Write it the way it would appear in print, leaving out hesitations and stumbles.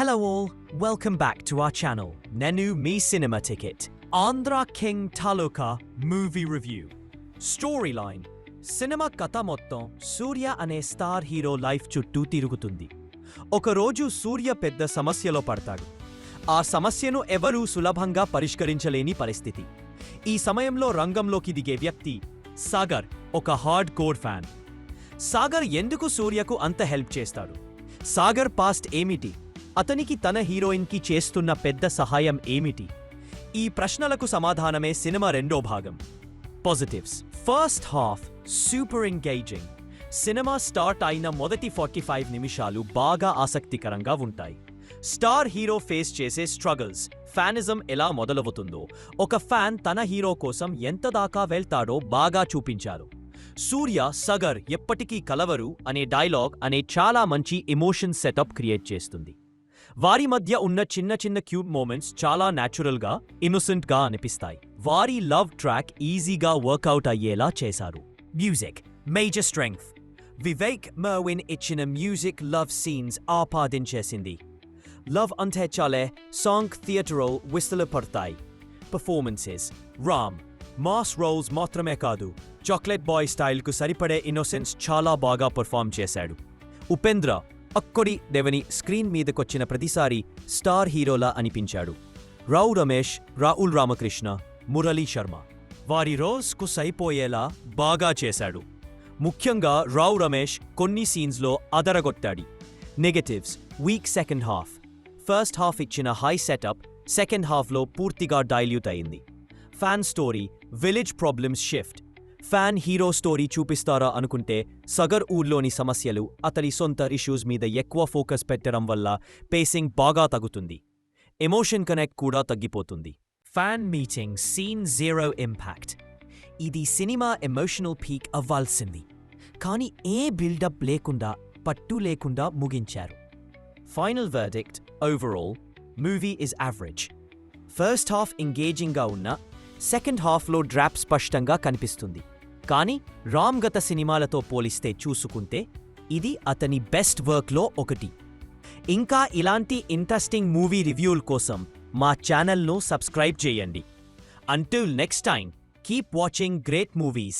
Hello all, welcome back to our channel, Nenu Me Cinema Ticket. Andhra King Taluka Movie Review. Storyline. Cinema కథ మొత్తం సూర్య అనే star hero life చుట్టూ తిరుగుతుంది. ఒకరోజు సూర్య పెద్ద సమస్యలో పడతాడు. ఆ సమస్యను ఎవరూ సులభంగా పరిష్కరించలేని పరిస్థితి. ఈ సమయంలో రంగంలోకి దిగే వ్యక్తి సాగర్, ఒక హార్డ్ కోర్ ఫ్యాన్. సాగర్ ఎందుకు సూర్యకు అంత హెల్ప్ చేస్తాడు? సాగర్ పాస్ట్ ఏమిటి? అతనికి తన హీరోయిన్కి చేస్తున్న పెద్ద సహాయం ఏమిటి? ఈ ప్రశ్నలకు సమాధానమే సినిమా రెండో భాగం. Positives. First half super engaging. Cinema start అయిన మొదటి 45 నిమిషాలు బాగా ఆసక్తికరంగా ఉంటాయి. స్టార్ హీరో ఫేస్ చేసే స్ట్రగుల్స్, ఫ్యానిజం ఎలా మొదలవుతుందో, ఒక ఫ్యాన్ తన హీరో కోసం ఎంత దాకా వెళ్తాడో బాగా చూపించారు. సూర్య సగర్ ఎప్పటికీ కలవరు అనే డైలాగ్ అనే చాలా మంచి ఎమోషన్ సెటప్ క్రియేట్ చేస్తుంది. వారి మధ్య ఉన్న చిన్న చిన్న క్యూట్ మూమెంట్స్ చాలా న్యాచురల్గా, ఇన్నోసెంట్గా అనిపిస్తాయి. వారి లవ్ ట్రాక్ ఈజీగా వర్కౌట్ అయ్యేలా చేశారు. Music major strength. Vivek Marvin ఇచ్చిన మ్యూజిక్ లవ్ సీన్స్ ఆపాదించేసింది. లవ్ అంటే చాలే సాంగ్ థియేటర్లో విస్తులు పడతాయి. పర్ఫార్మెన్సెస్. రామ్ మాస్ రోల్స్ మాత్రమే కాదు, చాక్లెట్ బాయ్ స్టైల్కు సరిపడే ఇన్నోసెన్స్ చాలా బాగా పర్ఫామ్ చేశాడు. ఉపేంద్ర అక్కడి దేవని స్క్రీన్ మీదకొచ్చిన ప్రతిసారి స్టార్ హీరోలా అనిపించాడు. రావు రమేష్, రాహుల్ రామకృష్ణ, మురళీ శర్మ వారి రోల్స్కు సరిపోయేలా బాగా చేశాడు. ముఖ్యంగా రావు రమేష్ కొన్ని సీన్స్లో అదరగొట్టాడు. Negatives. Weak second half. First half ఇచ్చిన హై సెటప్ సెకండ్ హాఫ్లో పూర్తిగా డైల్యూట్ అయింది. Fan story, village problems shift. Fan hero story చూపిస్తారా అనుకుంటే సగర్ ఊర్లోని సమస్యలు, అతని సొంత ఇష్యూస్ మీద ఎక్కువ ఫోకస్ పెట్టడం వల్ల పేసింగ్ బాగా తగ్గుతుంది. ఎమోషన్ కనెక్ట్ కూడా తగ్గిపోతుంది. Fan meeting scene 0 impact. ఇది సినిమా ఎమోషనల్ పీక్ అవ్వాల్సింది, కానీ ఏ బిల్డప్ లేకుండా, పట్టు లేకుండా ముగించారు. Final verdict. Overall movie is average. First half ఎంగేజింగ్గా ఉన్న, సెకండ్ హాఫ్లో డ్రాప్ స్పష్టంగా కనిపిస్తుంది. కానీ రామ్ గత సినిమాలతో పోలిస్తే చూసుకుంటే ఇది అతని బెస్ట్ వర్క్లో ఒకటి. ఇంకా ఇలాంటి ఇంట్రెస్టింగ్ మూవీ రివ్యూల కోసం మా ఛానల్ను సబ్స్క్రైబ్ చేయండి. Until next time, keep watching great movies.